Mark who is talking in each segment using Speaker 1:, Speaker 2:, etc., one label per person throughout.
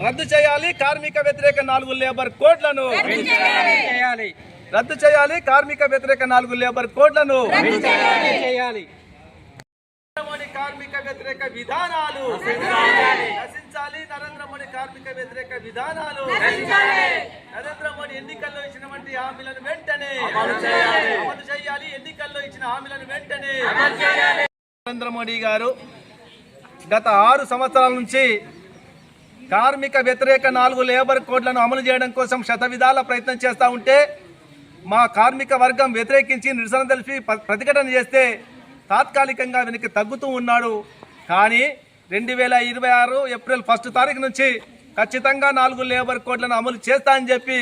Speaker 1: రద్దు చేయాలి కార్మిక వ్యతిరేక 4 లేబర్ కోడ్లను రద్దు చేయాలి కార్మిక వ్యతిరేక 4 లేబర్ కోడ్లను కార్మిక వ్యతిరేక విధానాలు నశించాలి నరేంద్ర మోడీ కార్మిక వ్యతిరేక విధానాలు నరేంద్ర మోడీ ఎన్నికల్లో ఇచ్చినటువంటి హామీలను వెంటనే అమలు చేయాలి ఎన్నికల్లో ఇచ్చిన హామీలను వెంటనే నరేంద్ర మోడీ గారు గత 6 సంవత్సరాల నుంచి కార్మిక వ్యతిరేక 4 లేబర్ కోడ్లను అమలు చేయడం కోసం శతవిధాల ప్రయత్నం చేస్తూ ఉంటే మా కార్మిక వర్గం వ్యతిరేకించి నిరసన తెలిపి ప్రతిఘటన చేస్తే తాత్కాలికంగా వెనక్కి తగ్గుతూ ఉన్నాడు. కానీ 2026 ఏప్రిల్ 1 తారీఖు నుంచి ఖచ్చితంగా 4 లేబర్ కోడ్లను అమలు చేస్తా అని చెప్పి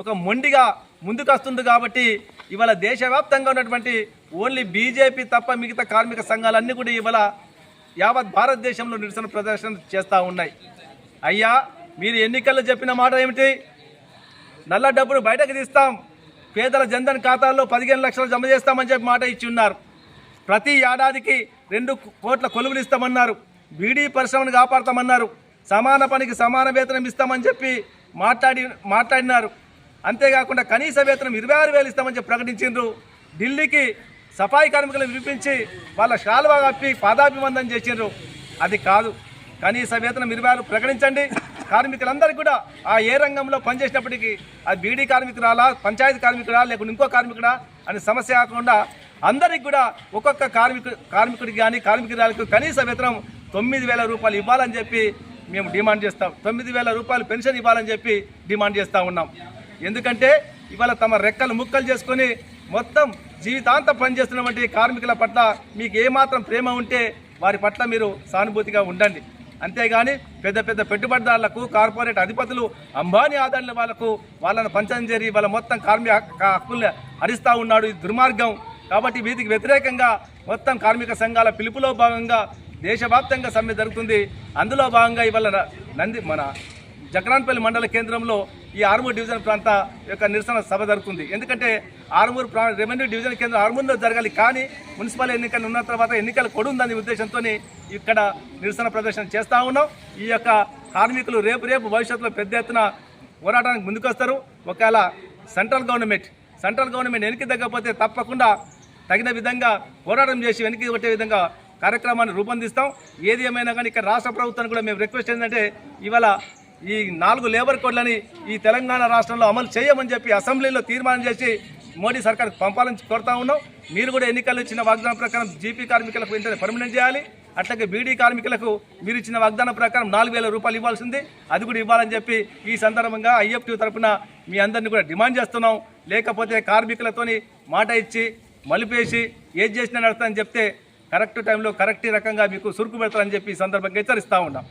Speaker 1: ఒక మొండిగా ముందుకు వస్తుంది. కాబట్టి ఇవాళ దేశవ్యాప్తంగా ఉన్నటువంటి ఓన్లీ బీజేపీ తప్ప మిగతా కార్మిక సంఘాలన్నీ కూడా ఇవాళ యావత్ భారతదేశంలో నిరసన ప్రదర్శన చేస్తూ ఉన్నాయి. అయ్యా, మీరు ఎన్నికల్లో చెప్పిన మాట ఏమిటి? నల్ల డబ్బును బయటకు తీస్తాం, పేదల జన్ధన్ ఖాతాల్లో 15 లక్షలు జమ చేస్తామని చెప్పి మాట ఇచ్చి ఉన్నారు. ప్రతి ఏడాదికి 2 కోట్ల కొలువులు ఇస్తామన్నారు. బీడీ పరిశ్రమను కాపాడతామన్నారు. సమాన పనికి సమాన వేతనం ఇస్తామని చెప్పి మాట్లాడినారు. అంతేకాకుండా కనీస వేతనం 26,000 ఇస్తామని చెప్పి ప్రకటించారు. ఢిల్లీకి సఫాయి కార్మికులను పిలిపించి వాళ్ళ శాలువా కప్పి పాదాభివందనం చేసిండ్రు. అది కాదు, కనీస వేతనం 26 ప్రకటించండి. కార్మికులందరికీ కూడా ఆ ఏ రంగంలో పనిచేసినప్పటికీ అది బీడీ కార్మికురాలా, పంచాయతీ కార్మికురా, లేకుంటే ఇంకో కార్మికుడా అనే సమస్య కాకుండా అందరికి కూడా ఒక్కొక్క కార్మికుడికి కానీ కార్మికురాలకు కనీస వేతనం 9,000 రూపాయలు ఇవ్వాలని చెప్పి మేము డిమాండ్ చేస్తాం. 9,000 రూపాయలు పెన్షన్ ఇవ్వాలని చెప్పి డిమాండ్ చేస్తూ ఉన్నాం. ఎందుకంటే ఇవాళ తమ రెక్కలు ముక్కలు చేసుకొని మొత్తం జీవితాంతం పనిచేస్తున్నటువంటి కార్మికుల పట్ల మీకు ఏమాత్రం ప్రేమ ఉంటే వారి పట్ల మీరు సానుభూతిగా ఉండండి. అంతేగాని పెద్ద పెద్ద పెట్టుబడిదారులకు, కార్పొరేట్ అధిపతులు, అంబానీ ఆదాయాల వాళ్ళను పంచం చేరి వాళ్ళ మొత్తం కార్మిక హక్కులు హరిస్తూ ఉన్నాడు. ఇది దుర్మార్గం. కాబట్టి వీటికి వ్యతిరేకంగా మొత్తం కార్మిక సంఘాల పిలుపులో భాగంగా దేశవ్యాప్తంగా సమ్మె జరుగుతుంది. అందులో భాగంగా ఇవాళ మన జక్రాన్పల్లి మండల కేంద్రంలో ఈ ఆర్మూర్ డివిజన్ ప్రాంత యొక్క నిరసన సభ జరుగుతుంది. ఎందుకంటే ఆర్మూర్ రెవెన్యూ డివిజన్ కేంద్రం ఆర్మూర్లో జరగాలి. కానీ మున్సిపల్ ఎన్నికలు ఉన్న తర్వాత ఎన్నికల కొడు ఉందనే ఉద్దేశంతో ఇక్కడ నిరసన ప్రదర్శన చేస్తూ ఉన్నాం. ఈ యొక్క కార్మికులు రేపు భవిష్యత్తులో పెద్ద ఎత్తున పోరాటానికి ముందుకొస్తారు. ఒకవేళ సెంట్రల్ గవర్నమెంట్ వెనక్కి తగ్గకపోతే తప్పకుండా తగిన విధంగా పోరాటం చేసి వెనక్కి కొట్టే విధంగా కార్యక్రమాన్ని రూపొందిస్తాం. ఏది ఏమైనా కానీ ఇక్కడ రాష్ట్ర ప్రభుత్వాన్ని కూడా మేము రిక్వెస్ట్ ఏంటంటే ఇవాళ ఈ 4 లేబర్ కోడ్లని ఈ తెలంగాణ రాష్ట్రంలో అమలు చేయమని చెప్పి అసెంబ్లీలో తీర్మానం చేసి మోడీ సర్కార్కి పంపాలని కోరుతా ఉన్నాం. మీరు కూడా ఎన్నికల్లో ఇచ్చిన వాగ్దానం ప్రకారం జీపీ కార్మికులకు వెంటనే పర్మనెంట్ చేయాలి. అట్లాగే బీడీ కార్మికులకు మీరు ఇచ్చిన వాగ్దానం ప్రకారం 4,000 రూపాయలు ఇవ్వాల్సింది, అది కూడా ఇవ్వాలని చెప్పి ఈ సందర్భంగా ఐఎఫ్టీ తరఫున మీ అందరినీ కూడా డిమాండ్ చేస్తున్నాం. లేకపోతే కార్మికులతోని మాట ఇచ్చి మలిపేసి ఏది చేసినా నడుస్తానని చెప్తే కరెక్ట్ టైంలో కరెక్ట్ రకంగా మీకు సురుకు పెడతారని చెప్పి ఈ సందర్భంగా హెచ్చరిస్తూ ఉన్నాం.